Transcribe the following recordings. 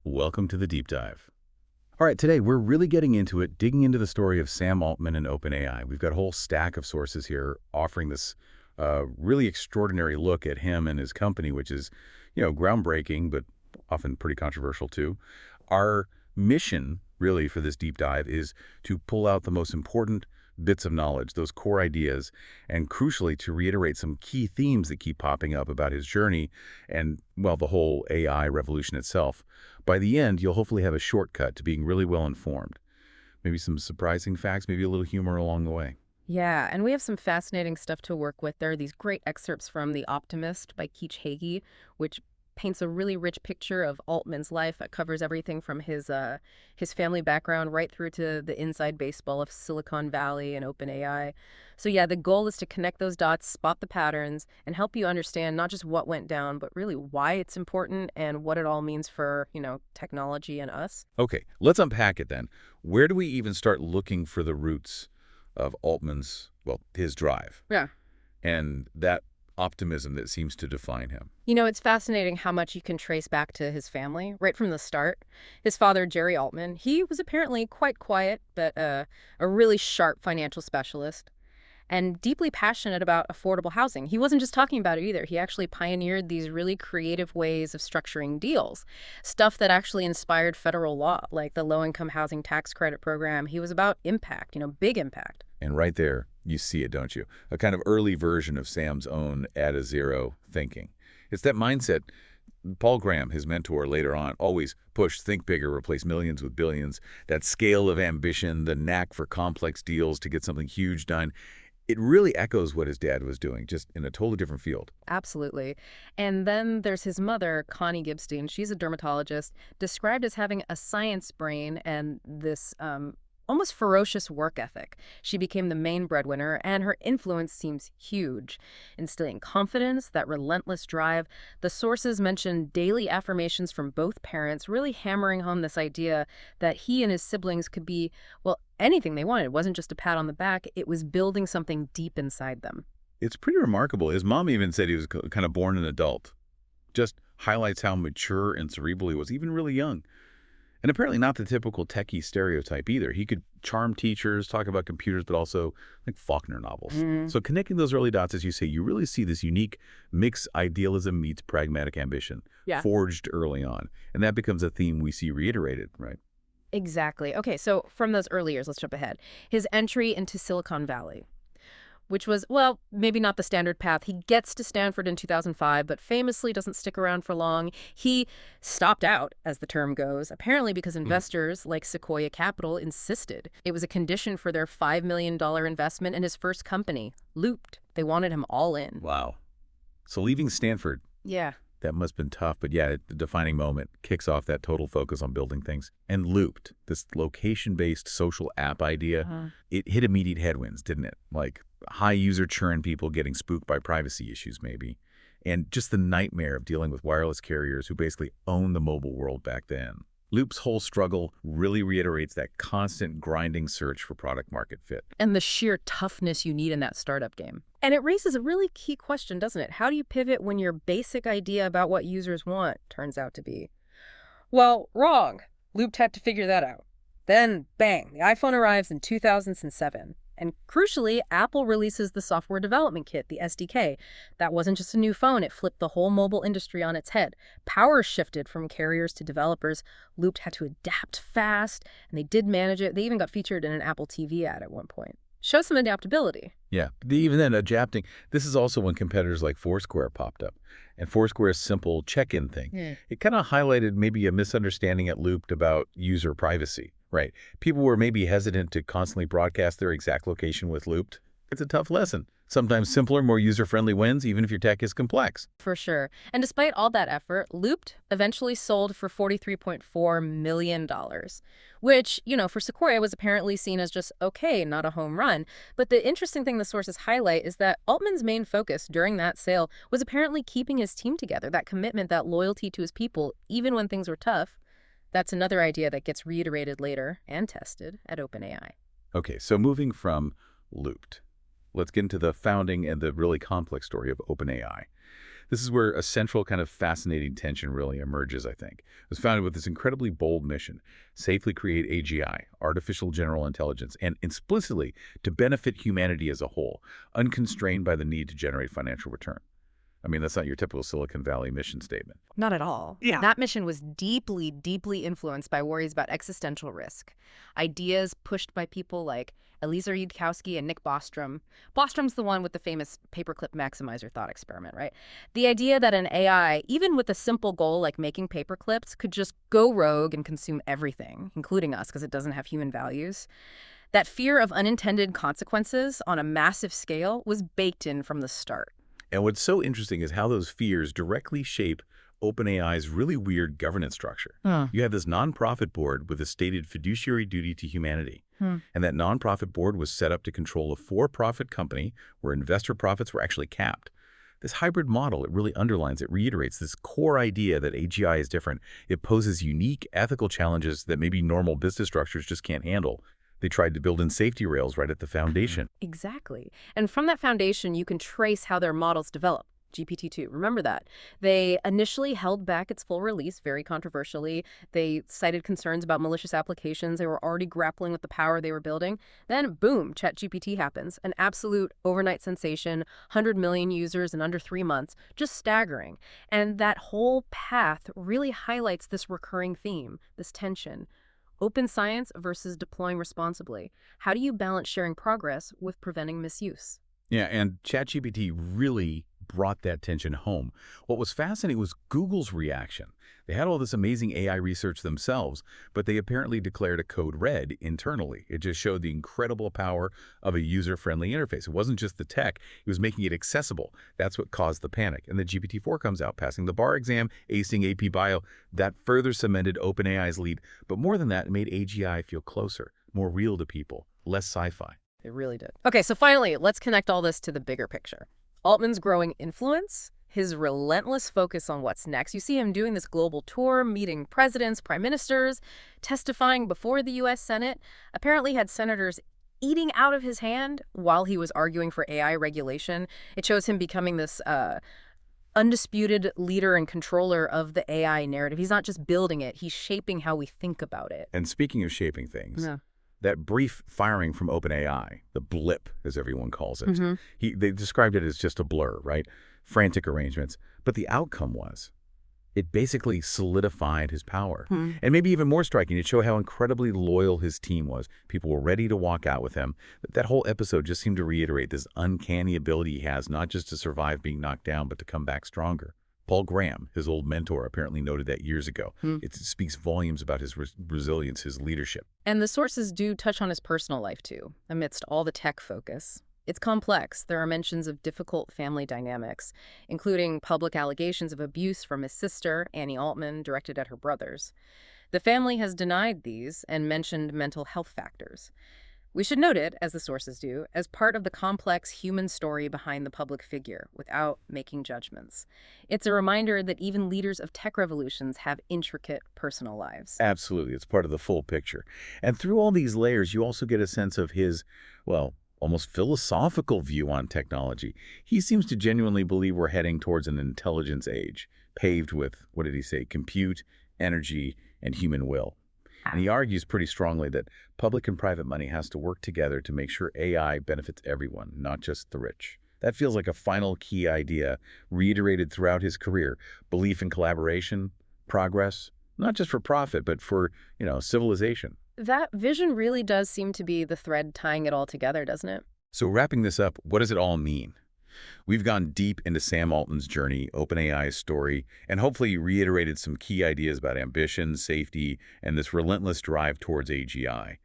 Welcome to the deep dive. All right, today we're really getting into it, digging into the story of Sam Altman and OpenAI. We've got a whole stack of sources here offering this really extraordinary look at him and his company, which is, groundbreaking, but often pretty controversial too. Our mission, really, for this deep dive is to pull out the most important bits of knowledge, those core ideas, and crucially to reiterate some key themes that keep popping up about his journey and, well, the whole AI revolution itself. By the end, you'll hopefully have a shortcut to being really well informed. Maybe some surprising facts, maybe a little humor along the way. Yeah, and we have some fascinating stuff to work with. There are these great excerpts from The Optimist by Keach Hagey, which paints a really rich picture of Altman's life. It covers everything from his family background right through to the inside baseball of Silicon Valley and OpenAI. So yeah, the goal is to connect those dots, spot the patterns, and help you understand not just what went down, but really why it's important and what it all means for, technology and us. Okay, let's unpack it then. Where do we even start looking for the roots of Altman's, well, his drive Yeah. and that optimism that seems to define him? It's fascinating how much you can trace back to his family right from the start. His father, Jerry Altman, he was apparently quite quiet, but a really sharp financial specialist and deeply passionate about affordable housing. He wasn't just talking about it either. He actually pioneered these really creative ways of structuring deals, stuff that actually inspired federal law, like the low-income housing tax credit program. He was about impact, big impact. And right there, you see it, don't you? A kind of early version of Sam's own at-a-zero thinking. It's that mindset Paul Graham, his mentor later on, always pushed think bigger, replace millions with billions, that scale of ambition, the knack for complex deals to get something huge done. It really echoes what his dad was doing, just in a totally different field. Absolutely. And then there's his mother, Connie Gibstein. She's a dermatologist, described as having a science brain and this almost ferocious work ethic. She became the main breadwinner, and her influence seems huge, instilling confidence, that relentless drive. The sources mention daily affirmations from both parents, really hammering home this idea that he and his siblings could be, well, anything they wanted. It wasn't just a pat on the back. It was building something deep inside them. It's pretty remarkable. His mom even said he was kind of born an adult. Just highlights how mature and cerebral he was, even really young. And apparently not the typical techie stereotype either. He could charm teachers, talk about computers, but also like Faulkner novels. So connecting those early dots, as you say, you really see this unique mix: idealism meets pragmatic ambition, forged early on. And that becomes a theme we see reiterated, right? Exactly. Okay, so from those early years, let's jump ahead. His entry into Silicon Valley, which was, well, maybe not the standard path. He gets to Stanford in 2005, but famously doesn't stick around for long. He stopped out, as the term goes, apparently because investors like Sequoia Capital insisted. It was a condition for their $5 million investment in his first company, Looped. They wanted him all in. Wow. So leaving Stanford, Yeah. that must have been tough, but yeah, the defining moment kicks off that total focus on building things. And Looped, this location-based social app idea, it hit immediate headwinds, didn't it? Like high user churn, people getting spooked by privacy issues maybe, and just the nightmare of dealing with wireless carriers who basically owned the mobile world back then. Loop's whole struggle really reiterates that constant grinding search for product market fit. And the sheer toughness you need in that startup game. And it raises a really key question, doesn't it? How do you pivot when your basic idea about what users want turns out to be, well, wrong? Looped had to figure that out. Then, bang, the iPhone arrives in 2007. And crucially, Apple releases the software development kit, the SDK. That wasn't just a new phone, it flipped the whole mobile industry on its head. Power shifted from carriers to developers. Looped had to adapt fast, and they did manage it. They even got featured in an Apple TV ad at one point. Show some adaptability. Yeah, even then, adapting. This is also when competitors like Foursquare popped up. And Foursquare's simple check-in thing, it kind of highlighted maybe a misunderstanding at Looped about user privacy. Right. People were maybe hesitant to constantly broadcast their exact location with Looped. It's a tough lesson. Sometimes simpler, more user-friendly wins, even if your tech is complex. For sure. And despite all that effort, Looped eventually sold for $43.4 million, which, for Sequoia was apparently seen as just okay, not a home run. But the interesting thing the sources highlight is that Altman's main focus during that sale was apparently keeping his team together, that commitment, that loyalty to his people, even when things were tough. That's another idea that gets reiterated later and tested at OpenAI. Okay, so moving from Looped, let's get into the founding and the really complex story of OpenAI. This is where a central kind of fascinating tension really emerges, I think. It was founded with this incredibly bold mission: safely create AGI, artificial general intelligence, and explicitly to benefit humanity as a whole, unconstrained by the need to generate financial return. I mean, that's not your typical Silicon Valley mission statement. Not at all. Yeah. That mission was deeply, deeply influenced by worries about existential risk. Ideas pushed by people like Eliezer Yudkowsky and Nick Bostrom. Bostrom's the one with the famous paperclip maximizer thought experiment, right? The idea that an AI, even with a simple goal like making paperclips, could just go rogue and consume everything, including us, because it doesn't have human values. That fear of unintended consequences on a massive scale was baked in from the start. And what's so interesting is how those fears directly shape OpenAI's really weird governance structure. You have this nonprofit board with a stated fiduciary duty to humanity. And that nonprofit board was set up to control a for-profit company where investor profits were actually capped. This hybrid model, it really underlines, it reiterates this core idea that AGI is different. It poses unique ethical challenges that maybe normal business structures just can't handle. They tried to build in safety rails right at the foundation. Exactly. And from that foundation, you can trace how their models develop. GPT-2, remember that. They initially held back its full release, very controversially. They cited concerns about malicious applications. They were already grappling with the power they were building. Then, boom, ChatGPT happens. An absolute overnight sensation, 100 million users in under 3 months, just staggering. And that whole path really highlights this recurring theme, this tension. Open science versus deploying responsibly. How do you balance sharing progress with preventing misuse? Yeah, and ChatGPT really brought that tension home. What was fascinating was Google's reaction. They had all this amazing AI research themselves, but they apparently declared a code red internally. It just showed the incredible power of a user-friendly interface. It wasn't just the tech, it was making it accessible. That's what caused the panic. And then GPT-4 comes out, passing the bar exam, acing AP Bio. That further cemented OpenAI's lead. But more than that, it made AGI feel closer, more real to people, less sci-fi. It really did. Okay, so finally, let's connect all this to the bigger picture. Altman's growing influence, his relentless focus on what's next. You see him doing this global tour, meeting presidents, prime ministers, testifying before the U.S. Senate. Apparently had senators eating out of his hand while he was arguing for AI regulation. It shows him becoming this undisputed leader and controller of the AI narrative. He's not just building it, he's shaping how we think about it. And speaking of shaping things, that brief firing from OpenAI, the blip, as everyone calls it, they described it as just a blur, right? Frantic arrangements. But the outcome was, it basically solidified his power. And maybe even more striking, it showed how incredibly loyal his team was. People were ready to walk out with him. That whole episode just seemed to reiterate this uncanny ability he has, not just to survive being knocked down, but to come back stronger. Paul Graham, his old mentor, apparently noted that years ago. It speaks volumes about his resilience, his leadership. And the sources do touch on his personal life, too, amidst all the tech focus. It's complex. There are mentions of difficult family dynamics, including public allegations of abuse from his sister, Annie Altman, directed at her brothers. The family has denied these and mentioned mental health factors. We should note it, as the sources do, as part of the complex human story behind the public figure, without making judgments. It's a reminder that even leaders of tech revolutions have intricate personal lives. Absolutely. It's part of the full picture. And through all these layers, you also get a sense of his, well, almost philosophical view on technology. He seems to genuinely believe we're heading towards an intelligence age, paved with, what did he say, compute, energy, and human will. And he argues pretty strongly that public and private money has to work together to make sure AI benefits everyone, not just the rich. That feels like a final key idea reiterated throughout his career. Belief in collaboration, progress, not just for profit, but for, civilization. That vision really does seem to be the thread tying it all together, doesn't it? So wrapping this up, what does it all mean? We've gone deep into Sam Altman's journey, OpenAI's story, and hopefully reiterated some key ideas about ambition, safety, and this relentless drive towards AGI.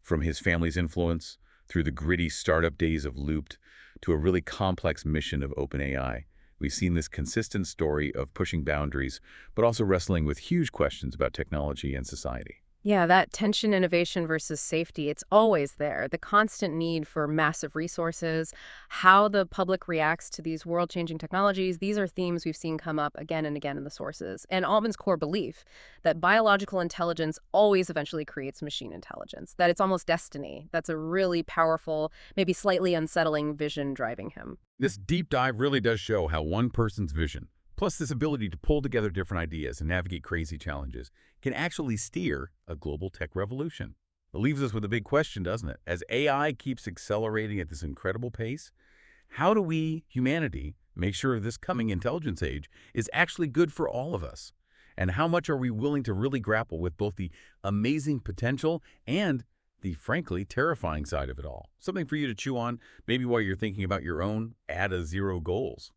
From his family's influence, through the gritty startup days of Looped, to a really complex mission of OpenAI, we've seen this consistent story of pushing boundaries, but also wrestling with huge questions about technology and society. Yeah, that tension, innovation versus safety, it's always there. The constant need for massive resources, how the public reacts to these world-changing technologies, these are themes we've seen come up again and again in the sources. And Altman's core belief that biological intelligence always eventually creates machine intelligence, that it's almost destiny. That's a really powerful, maybe slightly unsettling vision driving him. This deep dive really does show how one person's vision, plus this ability to pull together different ideas and navigate crazy challenges, can actually steer a global tech revolution. It leaves us with a big question, doesn't it? As AI keeps accelerating at this incredible pace, how do we, humanity, make sure this coming intelligence age is actually good for all of us? And how much are we willing to really grapple with both the amazing potential and the frankly terrifying side of it all? Something for you to chew on, maybe while you're thinking about your own add a zero goals.